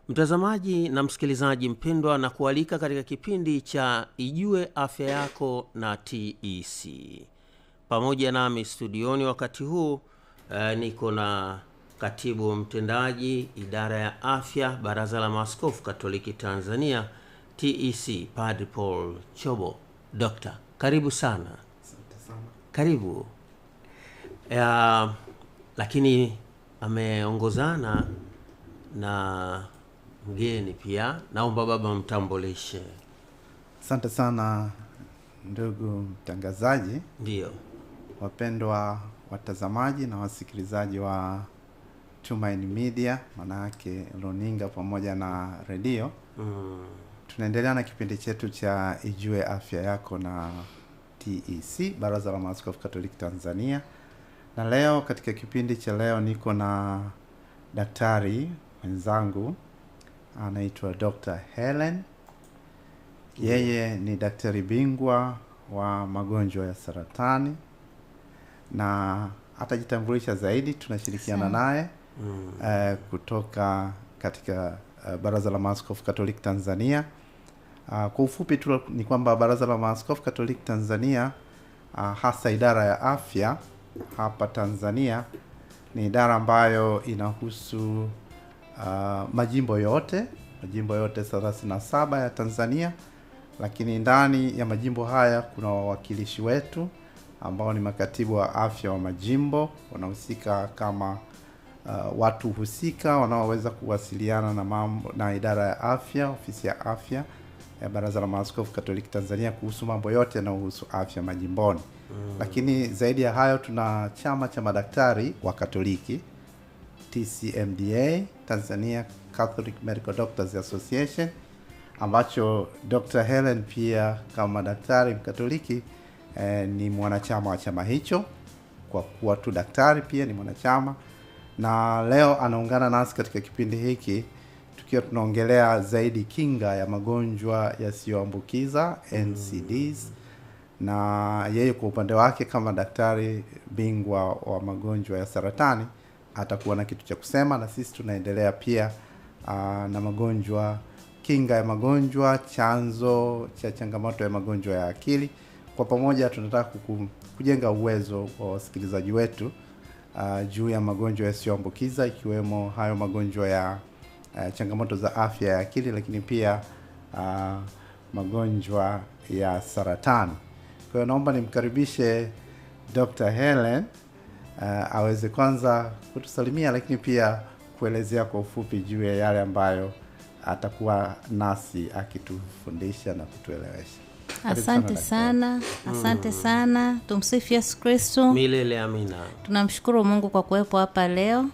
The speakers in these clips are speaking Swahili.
Mtazamaji na msikilizaji mpendwa, na kualika katika kipindi cha Ijue Afya Yako na TEC. Pamoja nami studioni wakati huu niko na katibu mtendaji idara ya afya Baraza la Maaskofu Katoliki Tanzania TEC, Padre Paul Chobo. Dokta, karibu sana. Asante sana. Karibu. Lakini ameongozana na mgeni pia, naomba baba mtambulishe. Asante sana ndugu mtangazaji. Ndio. Wapendwa watazamaji na wasikilizaji wa Tumaini Media, maana yake runinga pamoja na redio. Tunaendelea na kipindi chetu cha Ijue Afya Yako na TEC, Baraza la Maaskofu Katoliki Tanzania. Na leo katika kipindi cha leo niko na daktari mwenzangu anaitwa Dr. Helen. Yeye ni daktari bingwa wa magonjwa ya saratani na atajitambulisha zaidi. Tunashirikiana naye kutoka katika Baraza la Maaskofu Katoliki Tanzania. Kwa ufupi tu ni kwamba Baraza la Maaskofu Katoliki Tanzania, hasa idara ya afya hapa Tanzania, ni idara ambayo inahusu majimbo yote 37 ya Tanzania, lakini ndani ya majimbo haya kuna wawakilishi wetu ambao ni makatibu wa afya wa majimbo, wanahusika kama watu husika wanaoweza kuwasiliana na mambo na idara ya afya, ofisi ya afya ya Baraza la Maaskofu Katoliki Tanzania kuhusu mambo yote yanayohusu afya majimboni. Lakini zaidi ya hayo tuna chama cha madaktari wa Katoliki, TCMDA, Tanzania Catholic Medical Doctors Association, ambacho Dr. Helen pia kama daktari mkatoliki ni mwanachama wa chama hicho, kwa kuwa tu daktari pia ni mwanachama. Na leo anaungana nasi katika kipindi hiki tukiwa tunaongelea zaidi kinga ya magonjwa yasiyoambukiza, NCDs. Na yeye kwa upande wake kama daktari bingwa wa magonjwa ya saratani atakuwa na kitu cha kusema, na sisi tunaendelea pia na magonjwa, kinga ya magonjwa, chanzo cha changamoto ya magonjwa ya akili. Kwa pamoja tunataka kujenga uwezo wa wasikilizaji wetu juu ya magonjwa yasiyoambukiza, ikiwemo hayo magonjwa ya changamoto za afya ya akili, lakini pia magonjwa ya saratani. Kwa hiyo naomba nimkaribishe Dr. Helen aweze kwanza kutusalimia, lakini pia kuelezea kwa ufupi juu ya yale ambayo atakuwa nasi akitufundisha na kutuelewesha. Asante sana. Asante sana. Tumsifu Yesu Kristo. Milele amina. Tunamshukuru Mungu kwa kuwepo hapa leo.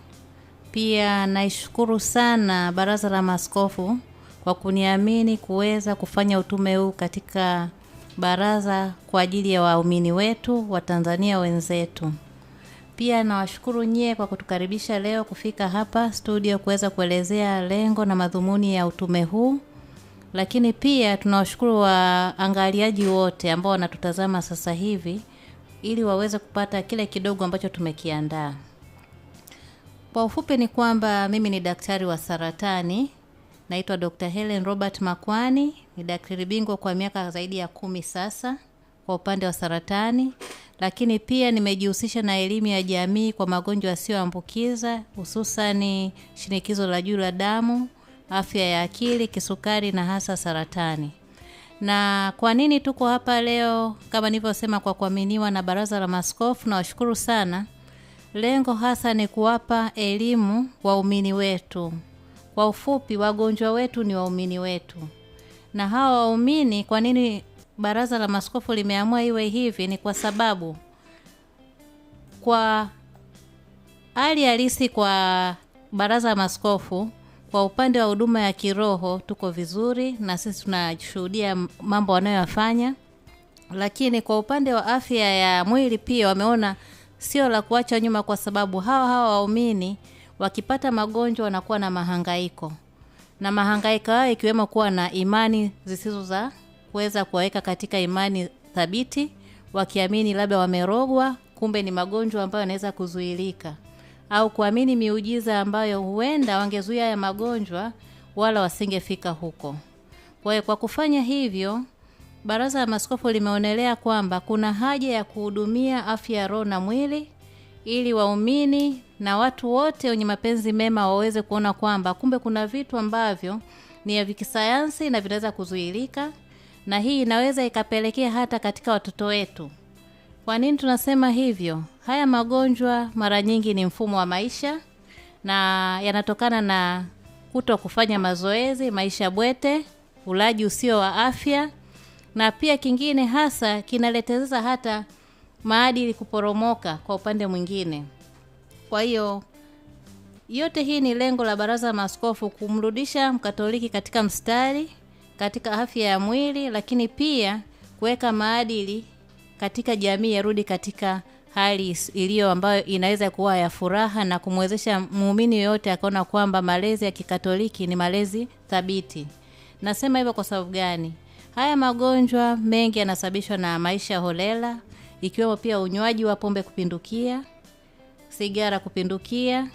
Pia naishukuru sana Baraza la Maaskofu kwa kuniamini kuweza kufanya utume huu katika baraza kwa ajili ya waumini wetu wa Tanzania wenzetu. Pia nawashukuru nyie kwa kutukaribisha leo kufika hapa studio kuweza kuelezea lengo na madhumuni ya utume huu. Lakini pia tunawashukuru waangaliaji wote ambao wanatutazama sasa hivi ili waweze kupata kile kidogo ambacho tumekiandaa. Kwa ufupi ni kwamba mimi ni daktari wa saratani. Naitwa Dr. Helen Robert Makwani, ni daktari bingwa kwa miaka zaidi ya 10 sasa kwa upande wa saratani, lakini pia nimejihusisha na elimu ya jamii kwa magonjwa yasiyoambukiza, hususani shinikizo la juu la damu, afya ya akili, kisukari na hasa saratani. Na kwa nini tuko hapa leo? Kama nilivyosema, kwa kuaminiwa na Baraza la Maaskofu, na washukuru sana. Lengo hasa ni kuwapa elimu waumini wetu. Kwa ufupi, wagonjwa wetu ni waumini wetu. Na hawa waumini, kwa nini Baraza la Maaskofu limeamua iwe hivi? Ni kwa sababu kwa hali halisi kwa Baraza la Maaskofu, kwa upande wa huduma ya kiroho tuko vizuri na sisi tunashuhudia mambo wanayofanya. Lakini kwa upande wa afya ya mwili pia wameona sio la kuacha nyuma, kwa sababu hawa waumini wakipata magonjwa wanakuwa na mahangaiko. Na mahangaiko hayo ikiwemo kuwa na imani zisizo za kuweza kuwaweka katika imani thabiti, wakiamini labda wamerogwa, kumbe ni magonjwa ambayo yanaweza kuzuilika, au kuamini miujiza ambayo huenda wangezuia ya magonjwa wala wasingefika huko. Kwa hiyo kwa kufanya hivyo, Baraza la Maaskofu limeonelea kwamba kuna haja ya kuhudumia afya ya roho na mwili, ili waumini na watu wote wenye mapenzi mema waweze kuona kwamba kumbe kuna vitu ambavyo ni ya kisayansi na vinaweza kuzuilika, na hii inaweza ikapelekea hata katika watoto wetu. Kwa nini tunasema hivyo? Haya magonjwa mara nyingi ni mfumo wa maisha, na yanatokana na kuto kufanya mazoezi, maisha bwete, ulaji usio wa afya, na pia kingine hasa kinaleteza hata maadili kuporomoka kwa upande mwingine. Kwa hiyo yote hii ni lengo la Baraza la Maaskofu, kumrudisha Mkatoliki katika mstari katika afya ya mwili, lakini pia kuweka maadili katika jamii yarudi katika hali iliyo ambayo inaweza kuwa ya furaha, na kumwezesha muumini yote akaona kwamba malezi ya Kikatoliki ni malezi thabiti. Nasema hivyo kwa sababu gani? Haya magonjwa mengi yanasababishwa na maisha holela, ikiwemo pia unywaji wa pombe kupindukia, sigara kupindukia,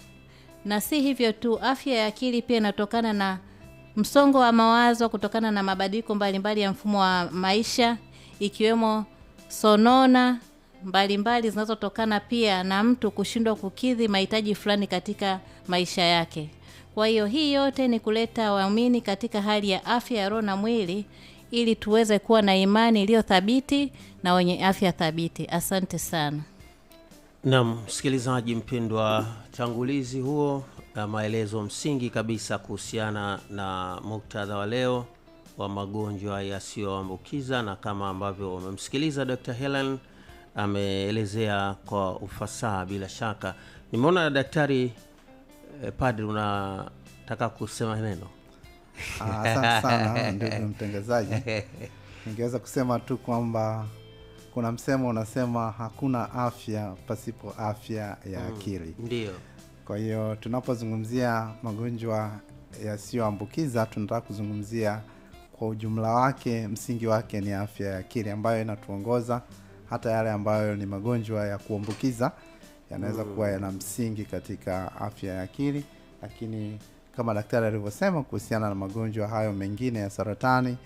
na si hivyo tu, afya ya akili pia inatokana na msongo wa mawazo kutokana na mabadiliko mbalimbali ya mfumo wa maisha, ikiwemo sonona mbalimbali zinazotokana pia na mtu kushindwa kukidhi mahitaji fulani katika maisha yake. Kwa hiyo hii yote ni kuleta waumini katika hali ya afya ya roho na mwili, ili tuweze kuwa na imani iliyo thabiti na wenye afya thabiti. Asante sana. Naam, msikilizaji mpendwa, tangulizi huo na maelezo msingi kabisa kuhusiana na muktadha wa leo wa magonjwa yasiyoambukiza, na kama ambavyo umemsikiliza Dr. Helen ameelezea kwa ufasaha bila shaka. Nimeona daktari padri unataka kusema neno. Asante sana ndugu mtangazaji. Ningeweza kusema tu kwamba kuna msemo unasema hakuna afya pasipo afya ya akili. Ndio. Kwa hiyo tunapozungumzia magonjwa yasiyoambukiza, tunataka kuzungumzia kwa ujumla wake, msingi wake ni afya ya akili, ambayo inatuongoza. Hata yale ambayo ni magonjwa ya kuambukiza yanaweza kuwa yana msingi katika afya ya akili, lakini kama daktari alivyosema kuhusiana na magonjwa hayo mengine ya saratani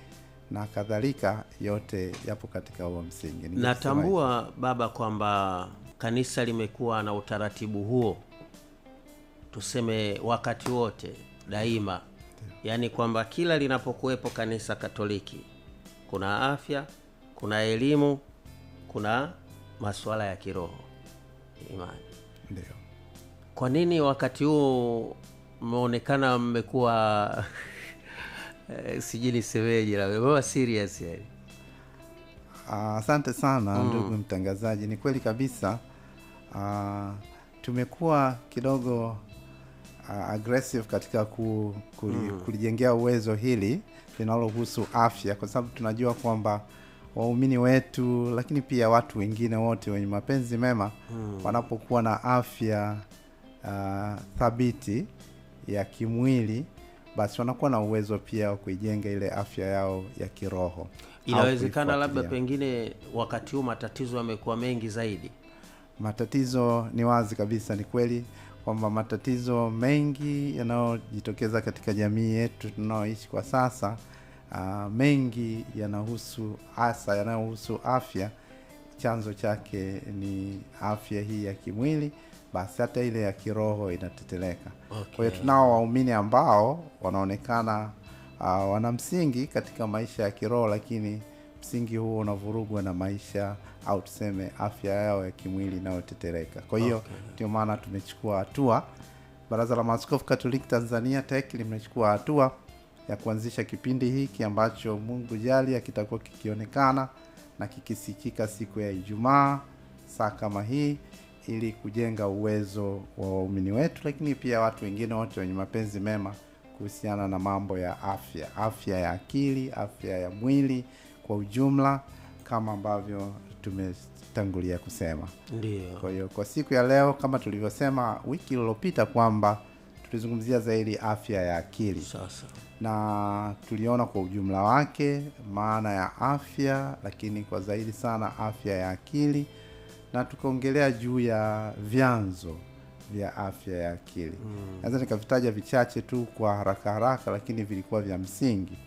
na kadhalika, yote yapo katika huo msingi. Natambua baba kwamba kanisa limekuwa na utaratibu huo, tuseme wakati wote daima. Yaani kwamba kila linapokuwepo kanisa Katoliki kuna afya, kuna elimu, kuna masuala ya kiroho, imani. Ndio. Kwa nini wakati huu mmeonekana mmekuwa sijini seweji la wewe serious yani? Asante sana ndugu mtangazaji. Ni kweli kabisa, tumekuwa kidogo aggressive katika kulijengea uwezo hili linalohusu afya, kwa sababu tunajua kwamba waumini wetu, lakini pia watu wengine wote wenye mapenzi mema wanapokuwa na afya thabiti ya kimwili, basi wanakuwa na uwezo pia wa kuijenga ile afya yao ya kiroho. Inawezekana labda pengine wakati huu matatizo yamekuwa mengi zaidi. Matatizo ni wazi kabisa, ni kweli kwamba matatizo mengi yanayojitokeza katika jamii yetu tunaoishi kwa sasa, mengi yanahusu afya. Chanzo chake ni afya hii ya kimwili, basi hata ile ya kiroho inateteleka. Okay. Kwa hiyo tunao waumini ambao wanaonekana wana msingi katika maisha ya kiroho, lakini msingi huo unavurugwa na maisha au tuseme afya yao ya kimwili inayotetereka. Kwa hiyo ndio maana tumechukua hatua, Baraza la Maaskofu Katoliki Tanzania TEC limechukua hatua ya kuanzisha kipindi hiki ambacho Mungu jalia kitakuwa kikionekana na kikisikika siku ya Ijumaa saa kama hii, ili kujenga uwezo wa waumini wetu, lakini pia watu wengine wote wenye mapenzi mema kuhusiana na mambo ya afya ya akili, afya ya mwili kwa ujumla, kama ambavyo tumetangulia kusema. Ndio. Kwa hiyo kwa siku ya leo, kama tulivyosema wiki iliyopita kwamba tulizungumzia zaidi afya ya akili. Sasa Na tuliona kwa ujumla wake maana ya afya, lakini kwa zaidi sana afya ya akili, na tukaongelea juu ya vyanzo vya afya ya akili. Naweza nikavitaja vichache tu kwa haraka, lakini vilikuwa vya msingi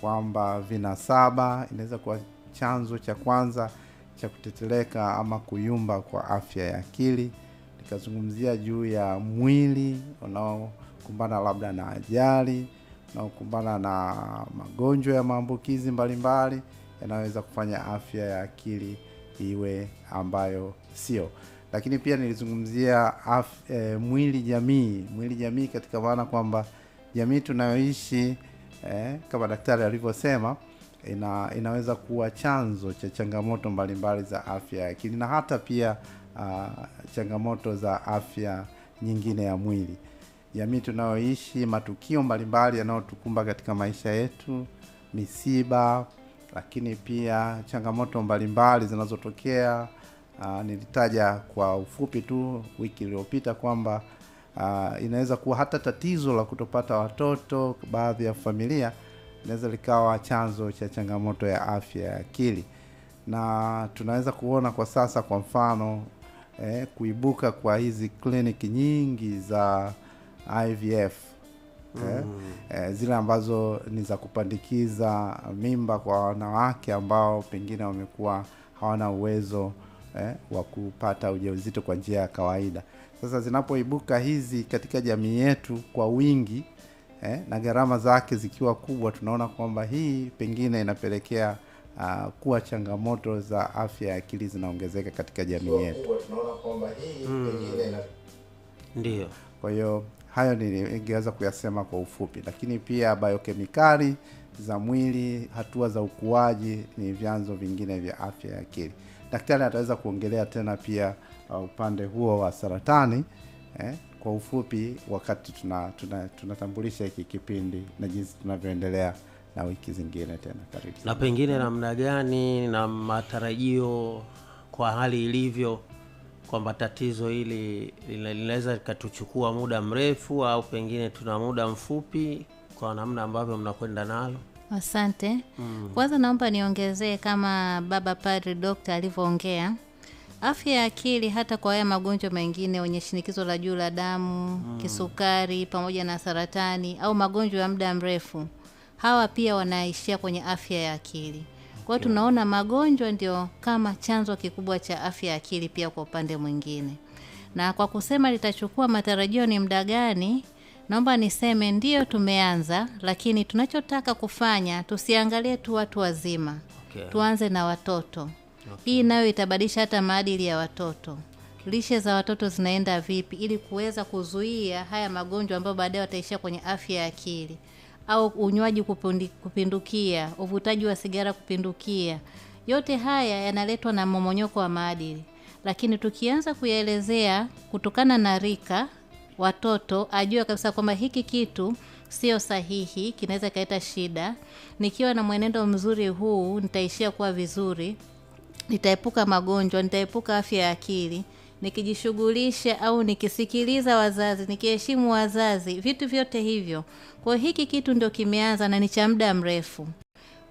kwamba vinasaba inaweza kuwa chanzo cha kwanza cha kuteteleka ama kuyumba kwa afya ya akili. Nikazungumzia juu ya mwili unaokumbana labda na ajali, unaokumbana na magonjwa ya maambukizi mbalimbali yanaweza kufanya afya ya akili iwe ambayo sio. Lakini pia nilizungumzia mwili jamii katika maana kwamba jamii tunayoishi kama daktari alivyosema inaweza kuwa chanzo cha changamoto mbalimbali za afya ya akili, na hata pia changamoto za afya nyingine ya mwili. Jamii tunayoishi, matukio mbalimbali yanayotukumba katika maisha yetu, misiba, lakini pia changamoto mbalimbali zinazotokea. Nilitaja kwa ufupi tu wiki iliyopita kwamba inaweza kuwa hata tatizo la kutopata watoto baadhi ya familia inaweza likawa chanzo cha changamoto ya afya ya akili. Na tunaweza kuona kwa sasa kwa mfano kuibuka kwa hizi kliniki nyingi za IVF, zile ambazo ni za kupandikiza mimba kwa wanawake ambao pengine wamekuwa hawana uwezo wa kupata ujauzito kwa njia ya kawaida. Sasa zinapoibuka hizi katika jamii yetu kwa wingi na gharama zake zikiwa kubwa, tunaona kwamba hii pengine inapelekea kuwa changamoto za afya ya akili zinaongezeka katika jamii yetu. Tunaona kwamba hii pengine ndio. Kwa hiyo hayo ningeweza kuyasema kwa ufupi, lakini pia biokemikali za mwili, hatua za ukuaji ni vyanzo vingine vya afya ya akili. Daktari ataweza kuongelea tena pia upande huo wa saratani kwa ufupi wakati tunatambulisha hiki kipindi na jinsi tunavyoendelea na wiki zingine tena. Karibu. Na pengine namna gani na matarajio kwa hali ilivyo kwamba tatizo hili linaweza likatuchukua muda mrefu au pengine tuna muda mfupi kwa namna ambavyo mnakwenda nalo? Asante. Kwanza naomba niongezee kama baba padri Dr. alivyoongea. Afya ya akili hata kwa haya magonjwa mengine wenye shinikizo la juu la damu, kisukari pamoja na saratani au magonjwa ya muda mrefu, hawa pia wanaishia kwenye afya ya akili. Kwa hiyo tunaona magonjwa ndio kama chanzo kikubwa cha afya ya akili pia kwa upande mwingine. Na kwa kusema litachukua matarajio ni muda gani, naomba niseme ndio tumeanza, lakini tunachotaka kufanya tusiangalie tu watu wazima. Tuanze na watoto. Hii nayo itabadilisha hata maadili ya watoto. Lishe za watoto zinaenda vipi ili kuweza kuzuia haya magonjwa ambayo baadaye wataishia kwenye afya ya akili, au unywaji kupindukia, uvutaji wa sigara kupindukia. Yote haya yanaletwa na mmomonyoko wa maadili. Lakini tukianza kuyaelezea kutokana na rika, watoto ajue kabisa kwamba hiki kitu sio sahihi, kinaweza kaleta shida. Nikiwa na mwenendo mzuri huu nitaishia kuwa vizuri, nitaepuka magonjwa, nitaepuka afya ya akili. Nikijishughulisha au nikisikiliza wazazi, nikiheshimu wazazi, vitu vyote hivyo. Kwa hiki kitu ndio kimeanza na ni cha muda mrefu.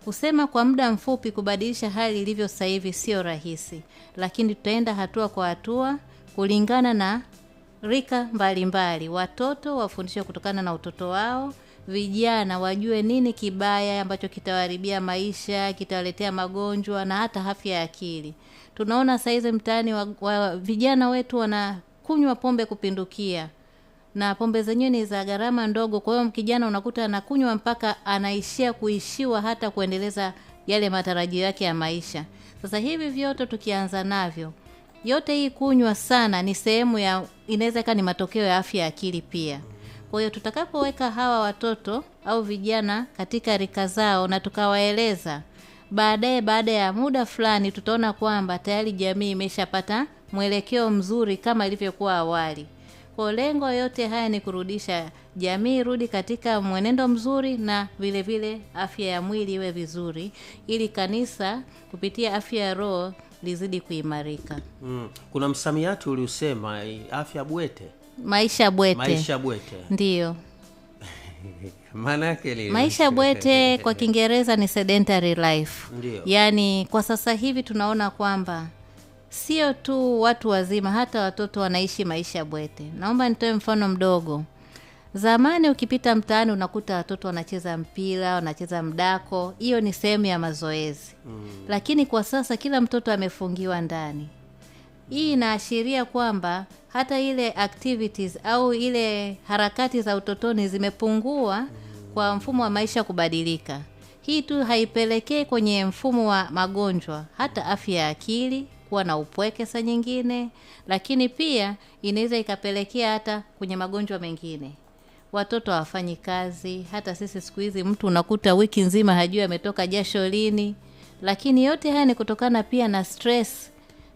Kusema kwa muda mfupi kubadilisha hali ilivyo sasa hivi sio rahisi, lakini tutaenda hatua kwa hatua kulingana na rika mbalimbali. Watoto wafundishwe kutokana na utoto wao, vijana wajue nini kibaya ambacho kitawaharibia maisha, kitawaletea magonjwa na hata afya ya akili. Tunaona saizi mtaani wa vijana wetu wanakunywa pombe kupindukia, na pombe zenyewe ni za gharama ndogo. Kwa hiyo kijana unakuta anakunywa mpaka anaishia kuishiwa hata kuendeleza yale matarajio yake ya maisha. Sasa hivi vyote tukianza navyo, yote hii kunywa sana ni sehemu ya, inaweza kuwa ni matokeo ya afya ya akili pia. Kwa hiyo tutakapoweka hawa watoto au vijana katika rika zao na tukawaeleza, baadaye baada ya muda fulani tutaona kwamba tayari jamii imeshapata mwelekeo mzuri kama ilivyokuwa awali. Kwa lengo yote haya ni kurudisha jamii rudi katika mwenendo mzuri na vile vile afya ya mwili iwe vizuri, ili kanisa kupitia afya ya roho lizidi kuimarika. Kuna msamiati uliusema afya bwete. maisha bwete. Ndiyo. Maana yake ni maisha bwete kwa Kiingereza ni sedentary life. Ndiyo. Yaani kwa sasa hivi tunaona kwamba sio tu watu wazima, hata watoto wanaishi maisha bwete. Naomba nitoe mfano mdogo. Zamani ukipita mtaani unakuta watoto wanacheza mpira, wanacheza mdako, hiyo ni sehemu ya mazoezi. Lakini kwa sasa kila mtoto amefungiwa ndani. Hii inaashiria kwamba hata ile activities au ile harakati za utotoni zimepungua kwa mfumo wa maisha kubadilika. Hii tu haipelekei kwenye mfumo wa magonjwa, hata afya ya akili kuwa na upweke saa nyingine, lakini pia inaweza ikapelekea hata kwenye magonjwa mengine. Watoto hawafanyi kazi, hata sisi siku hizi mtu unakuta wiki nzima hajui ametoka jasho lini, lakini yote haya ni kutokana pia na stress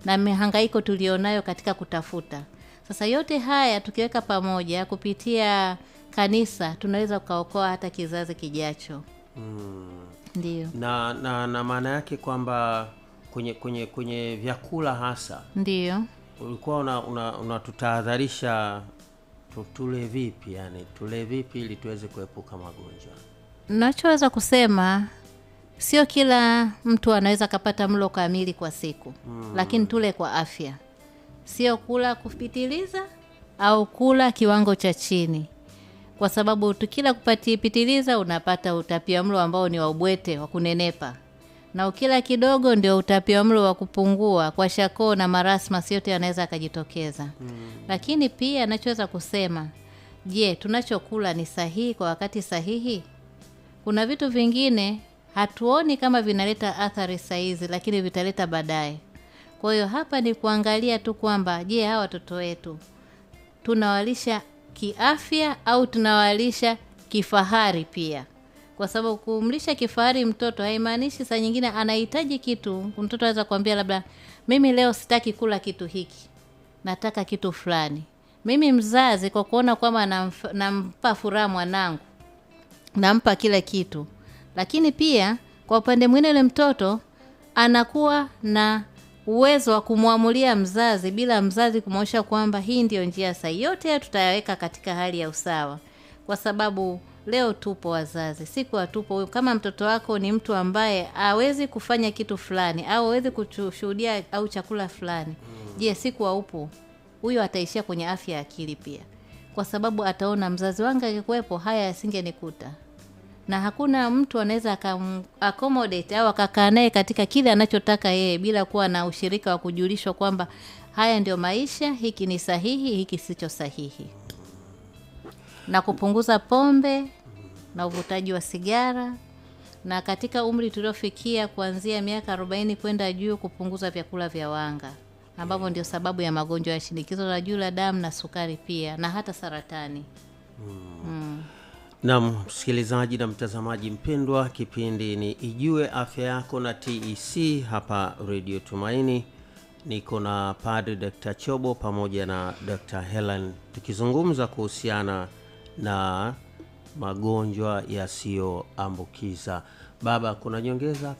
na mihangaiko tulionayo katika kutafuta. Sasa yote haya tukiweka pamoja kupitia kanisa tunaweza kuokoa hata kizazi kijacho. Ndiyo. Na maana yake kwamba kwenye vyakula hasa. Ndiyo. Ulikuwa unatutahadharisha tule vipi, yani tule vipi ili tuweze kuepuka magonjwa? Nachoweza kusema sio kila mtu anaweza kupata mlo kamili kwa siku. Lakini tule kwa afya. Sio kula kupitiliza au kula kiwango cha chini. Kwa sababu tukila kupitiliza unapata utapiamlo ambao ni wa ubwete, wa kunenepa. Na ukila kidogo ndio utapiamlo wa kupungua kwa shako na marasma, yote yanaweza kujitokeza. Lakini pia nachoweza kusema, je, tunachokula ni sahihi kwa wakati sahihi? Kuna vitu vingine hatuoni kama vinaleta athari saizi, lakini vitaleta baadaye. Kwa hiyo hapa ni kuangalia tu kwamba je, hawa watoto wetu tunawalisha kiafya au tunawalisha kifahari pia. Kwa sababu kumlisha kifahari mtoto haimaanishi saa nyingine anahitaji kitu. Mtoto anaweza kuambia labda mimi leo sitaki kula kitu hiki, nataka kitu fulani. Mimi mzazi kwa kuona kwamba nampa furaha mwanangu, nampa kila kitu. Lakini pia kwa upande mwingine yule mtoto anakuwa na uwezo wa kumwamulia mzazi bila mzazi kumwonyesha kwamba hii ndio njia sahihi. Yote tutayaweka katika hali ya usawa. Kwa sababu leo tupo wazazi, siku hatupo. Kama mtoto wako ni mtu ambaye hawezi kufanya kitu fulani au hawezi kushuhudia au chakula fulani, je, siku haupo, huyo ataishia kwenye afya ya akili pia. Kwa sababu ataona mzazi wangu angekuepo haya yasingenikuta. Na hakuna mtu anaweza accommodate au akakaa naye katika kile anachotaka yeye bila kuwa na ushirika wa kujulishwa kwamba haya ndio maisha, hiki ni sahihi, hiki sicho sahihi. Na kupunguza pombe na uvutaji wa sigara, na katika umri tuliofikia kuanzia miaka 40 kwenda juu kupunguza vyakula vya wanga ambapo ndio sababu ya magonjwa ya shinikizo la juu la damu na sukari pia na hata saratani. Na msikilizaji na mtazamaji mpendwa, kipindi ni Ijue Afya Yako na TEC hapa Radio Tumaini. Niko na Padre Dr. Chobo pamoja na Dr. Helen tukizungumza kuhusiana na magonjwa yasiyoambukiza. Baba, kuna nyongeza?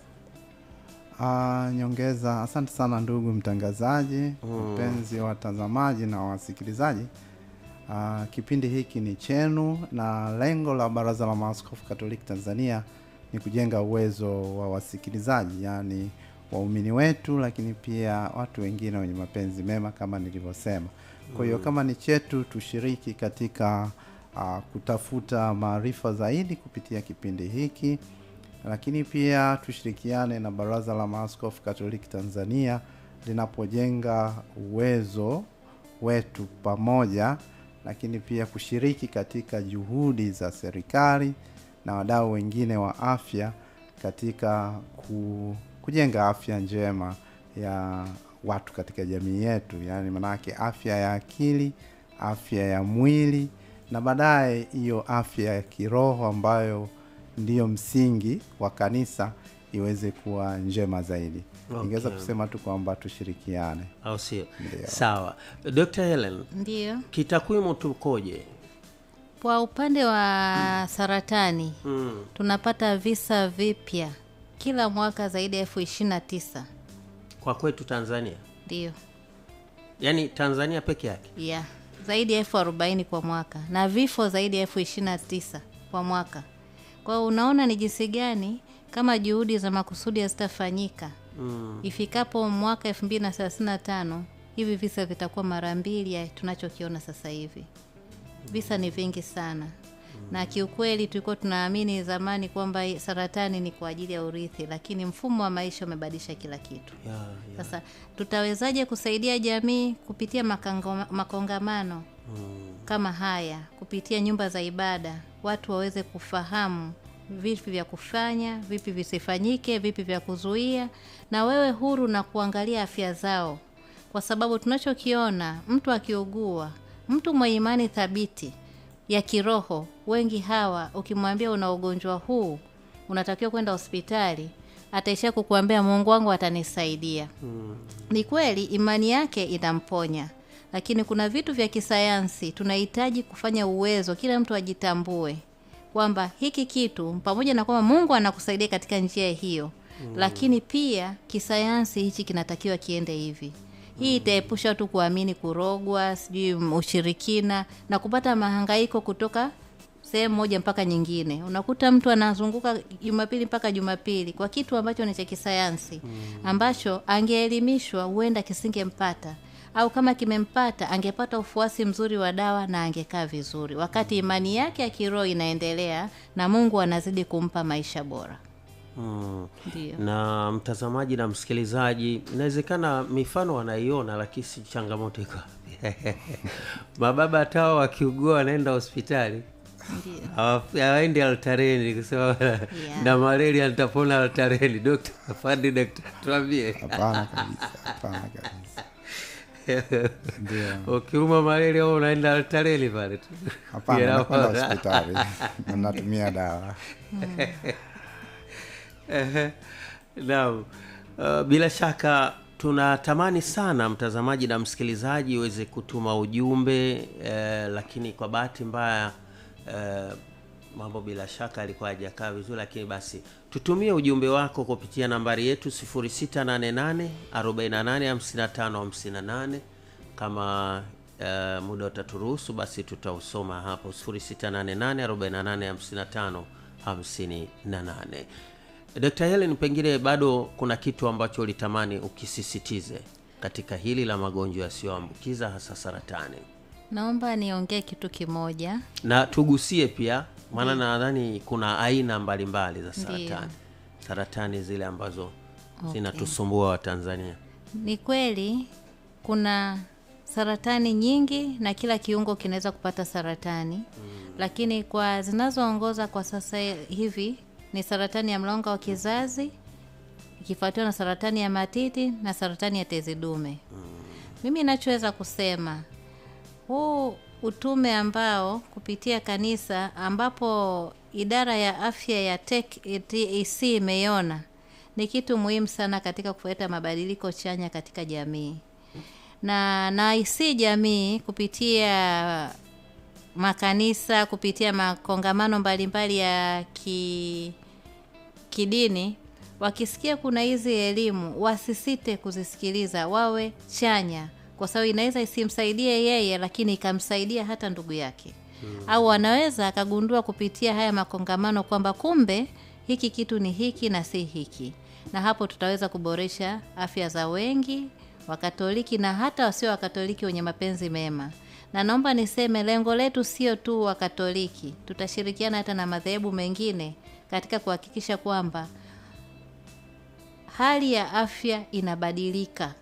Nyongeza. Asante sana ndugu mtangazaji, mpenzi wa watazamaji na wasikilizaji. Kipindi hiki ni chenu na lengo la Baraza la Maaskofu Katoliki Tanzania ni kujenga uwezo wa wasikilizaji, yani waumini wetu, lakini pia watu wengine wenye mapenzi mema kama nilivyosema. Kwa hiyo kama ni chetu tushiriki katika kutafuta maarifa zaidi kupitia kipindi hiki, lakini pia tushirikiane na Baraza la Maaskofu Katoliki Tanzania linapojenga uwezo wetu pamoja, lakini pia kushiriki katika juhudi za serikali na wadau wengine wa afya katika kujenga afya njema ya watu katika jamii yetu, yani manake afya ya akili, afya ya mwili na baadaye hiyo afya ya kiroho ambayo ndiyo msingi wa kanisa iweze kuwa njema zaidi. Ningeweza kusema tu kwamba tushirikiane. Au sio? Sawa. Dr. Helen. Ndiyo. Kitakwimu tukoje? Kwa upande wa saratani, tunapata visa vipya kila mwaka zaidi ya 29,000. Kwa kwetu Tanzania? Ndiyo. Yaani Tanzania peke yake? Yeah. zaidi ya 40,000 kwa mwaka na vifo zaidi ya 29,000 kwa mwaka. Kwa hiyo unaona ni jinsi gani kama juhudi za makusudi hazitafanyika. Ifikapo mwaka 2035 hivi visa vitakuwa mara 2 ya tunachokiona sasa hivi. Visa ni vingi sana. Na kiukweli tulikuwa tunaamini zamani kwamba saratani ni kwa ajili ya urithi, lakini mfumo wa maisha umebadilisha kila kitu. Sasa tutawezaje kusaidia jamii kupitia makongamano kama haya, kupitia nyumba za ibada, watu waweze kufahamu vipi vya kufanya, vipi visifanyike, vipi vya kuzuia, na wewe huru na kuangalia afya zao. Kwa sababu tunachokiona, mtu akiugua, mtu mwenye imani thabiti ya kiroho, wengi hawa ukimwambia una ugonjwa huu, unatakiwa kwenda hospitali, ataishia kukuambia Mungu wangu atanisaidia. Ni kweli imani yake itamponya, lakini kuna vitu vya kisayansi tunahitaji kufanya uwezo, kila mtu ajitambue kwamba hiki kitu pamoja na kwamba Mungu anakusaidia katika njia hiyo, lakini pia kisayansi hichi kinatakiwa kiende hivi. Hii itaepusha tu kuamini kurogwa, sijui ushirikina na kupata mahangaiko kutoka sehemu moja mpaka nyingine. Unakuta mtu anazunguka Jumapili mpaka Jumapili kwa kitu ambacho ni cha kisayansi, ambacho angeelimishwa huenda kisingempata, au kama kimempata angepata ufuasi mzuri wa dawa na angekaa vizuri, wakati imani yake ya kiroho inaendelea na Mungu anazidi kumpa maisha bora. Na mtazamaji na msikilizaji, inawezekana mifano wanaiona, lakini si changamoto iko. Mababa hata wakiugua wanaenda hospitali, hawaendi altareni kusema na malaria nitapona altareni. Daktari, afande daktari, tuambie. Hapana kabisa. Ndio. Ukiuma malaria wewe unaenda altareni pale tu. Hapana, nakwenda hospitali na natumia dawa. Naam. Bila shaka tunatamani sana mtazamaji na msikilizaji uweze kutuma ujumbe, lakini kwa bahati mbaya mambo bila shaka alikuwa hajakaa vizuri, lakini basi tutumie ujumbe wako kupitia nambari yetu 0688 485558. Kama muda utaturuhusu basi tutausoma hapo 0688 485558. Dr. Helen, pengine bado kuna kitu ambacho ulitamani ukisisitize katika hili la magonjwa yasiyoambukiza hasa saratani? Naomba niongee kitu kimoja na tugusie pia, maana nadhani kuna aina mbalimbali za saratani. Ndiyo. Saratani zile ambazo zinatusumbua wa Tanzania. Ni kweli kuna saratani nyingi na kila kiungo kinaweza kupata saratani. Lakini kwa zinazoongoza kwa sasa hivi ni saratani ya mlango wa kizazi, ikifuatiwa na saratani ya matiti na saratani ya tezi dume. Mimi ninachoweza kusema, huu utume ambao kupitia kanisa, ambapo idara ya afya ya TEC imeiona, ni kitu muhimu sana katika kuleta mabadiliko chanya katika jamii. Na isi jamii kupitia makanisa, kupitia makongamano mbalimbali ya kidini, wakisikia kuna hizi elimu wasisite kuzisikiliza, wawe chanya, kwa sababu inaweza isimsaidie yeye lakini ikamsaidia hata ndugu yake. Au anaweza akagundua kupitia haya makongamano kwamba kumbe hiki kitu ni hiki na si hiki, na hapo tutaweza kuboresha afya za wengi Wakatoliki na hata wasio Wakatoliki wenye mapenzi mema. Na naomba niseme lengo letu sio tu Wakatoliki, tutashirikiana hata na madhehebu mengine katika kuhakikisha kwamba hali ya afya inabadilika.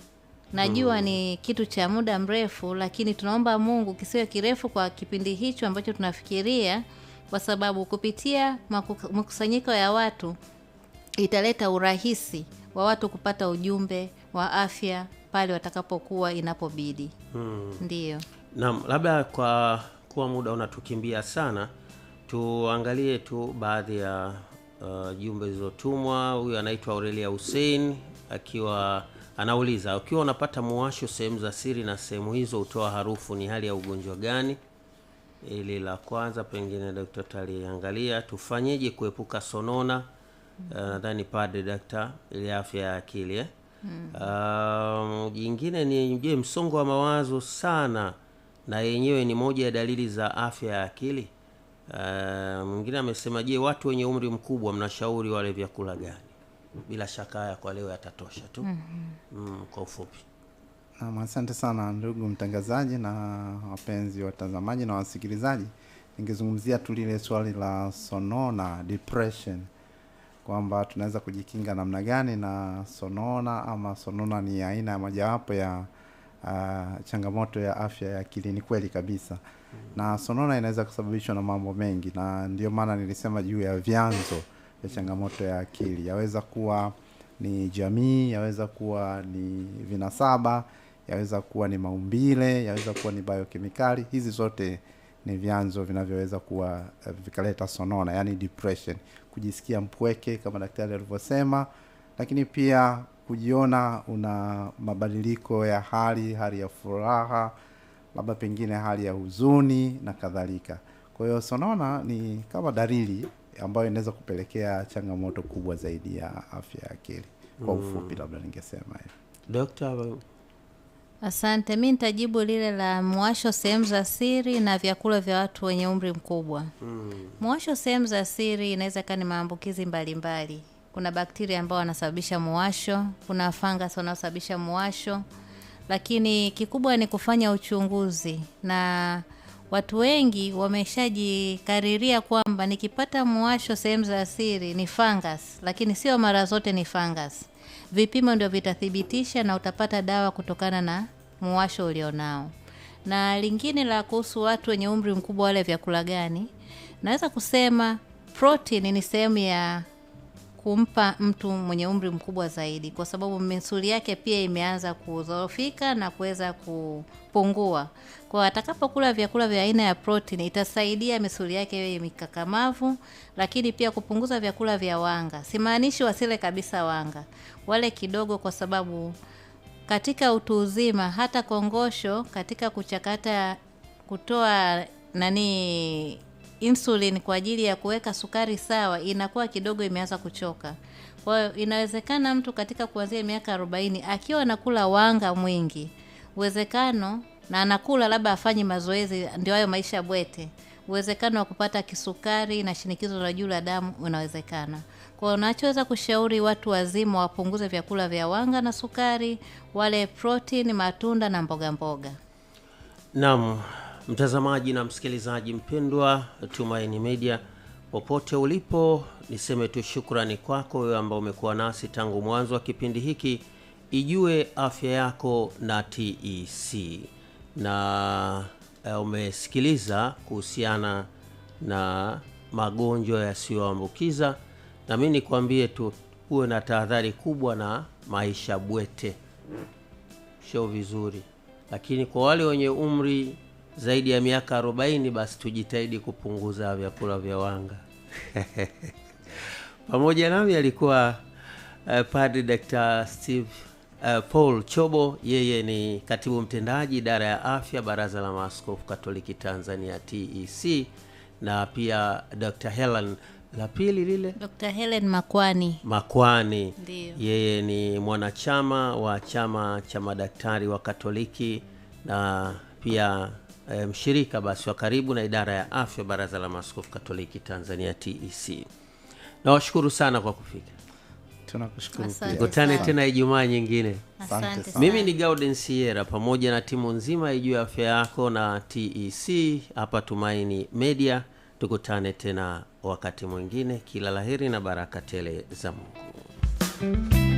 Najua ni kitu cha muda mrefu, lakini tunaomba Mungu kisiwe kirefu kwa kipindi hicho ambacho tunafikiria, kwa sababu kupitia mkusanyiko ya watu italeta urahisi wa watu kupata ujumbe wa afya pale watakapokuwa inapobidi. Ndiyo. Naam, labda kwa kuwa muda unatukimbia sana, tuangalie tu baadhi ya jumbe zilizotumwa. Huyu anaitwa Aurelia Hussein akiwa anauliza, ukiwa unapata muwasho sehemu za siri na sehemu hizo hutoa harufu, ni hali ya ugonjwa gani? Ili la kwanza pengine daktari taliangalia tufanyeje kuepuka sonona. Nadhani pade daktari ile afya ya akili. Jingine ni je, msongo wa mawazo sana na yenyewe ni moja ya dalili za afya ya akili. Mwingine amesema, je, watu wenye umri mkubwa mnashauri wale vyakula gani? Bila shaka haya kwa leo yatatosha tu. Kwa ufupi. Asante sana ndugu mtangazaji na wapenzi watazamaji na wasikilizaji. Ningezungumzia tu lile swali la sonona, depression, kwamba tunaweza kujikinga namna gani na sonona, ama sonona ni aina ya mojawapo ya changamoto ya afya ya akili. Ni kweli kabisa. Na sonona inaweza kusababishwa na mambo mengi, na ndio maana nilisema juu ya vyanzo vya changamoto ya akili. Yaweza kuwa ni jamii, yaweza kuwa ni vinasaba, yaweza kuwa ni maumbile, yaweza kuwa ni biokemikali. Hizi zote ni vyanzo vinavyoweza kuwa vikaleta sonona, yani depression, kujisikia mpweke kama daktari alivyosema, lakini pia kujiona una mabadiliko ya hali ya furaha, labda pengine hali ya huzuni na kadhalika. Kwa hiyo sonona ni kama dalili ambayo inaweza kupelekea changamoto kubwa zaidi ya afya ya akili. Kwa ufupi labda ningesema hivyo. Dr. Asante. Mimi nitajibu lile la muwasho sehemu za siri na vyakula vya watu wenye umri mkubwa. Muwasho sehemu za siri inaweza kuwa ni maambukizi mbalimbali. Kuna bakteria ambao wanasababisha muwasho, kuna fungus wanaosababisha muwasho, lakini kikubwa ni kufanya uchunguzi, na watu wengi wameshajikariria kwamba nikipata muwasho sehemu za siri ni fungus, lakini sio mara zote ni fungus. Vipimo ndio vitathibitisha na utapata dawa kutokana na muwasho ulionao. Na lingine la kuhusu watu wenye umri mkubwa wale vyakula gani, naweza kusema protein ni sehemu ya kumpa mtu mwenye umri mkubwa zaidi, kwa sababu misuli yake pia imeanza kudhoofika na kuweza kupungua. Kwa atakapokula vyakula vya aina ya protein itasaidia misuli yake iwe mikakamavu, lakini pia kupunguza vyakula vya wanga. Simaanishi wasile kabisa wanga, wale kidogo, kwa sababu katika utu uzima hata kongosho katika kuchakata kutoa insulin kwa ajili ya kuweka sukari sawa inakuwa kidogo imeanza kuchoka. Kwa hiyo inawezekana mtu katika kuanzia miaka 40 akiwa anakula wanga mwingi, uwezekano na anakula labda afanye mazoezi, ndio hayo maisha bwete, uwezekano wa kupata kisukari na shinikizo la juu la damu unawezekana. Kwa hiyo unachoweza kushauri watu wazima wapunguze vyakula vya wanga na sukari, wale protein, matunda na mboga mboga. Naam, mtazamaji na msikilizaji mpendwa Tumaini Media, popote ulipo, niseme tu shukrani kwako wewe ambao umekuwa nasi tangu mwanzo wa kipindi hiki Ijue Afya Yako na TEC, na umesikiliza kuhusiana na magonjwa yasiyoambukiza. Na mimi nikwambie tu uwe na tahadhari kubwa na maisha bwete, sio vizuri. Lakini kwa wale wenye umri zaidi ya miaka 40, basi tujitahidi kupunguza vyakula vya wanga. Pamoja nami alikuwa Padre Dr. Steve Paul Chobo. Yeye ni katibu mtendaji idara ya afya Baraza la Maaskofu Katoliki Tanzania TEC, na pia Dr. Helen la pili lile Dr. Helen Makwani. Ndiyo. Yeye ni mwanachama wa chama cha madaktari wa Katoliki na pia mshirika basi wa karibu na idara ya afya Baraza la Maaskofu Katoliki Tanzania TEC. Na washukuru sana kwa kufika. Tunakushukuru pia. Tukutane tena Ijumaa nyingine. Asante. Mimi ni Gauden Sierra pamoja na timu nzima Ijue Afya Yako na TEC hapa Tumaini Media. Tukutane tena wakati mwingine. Kila laheri na baraka tele za Mungu.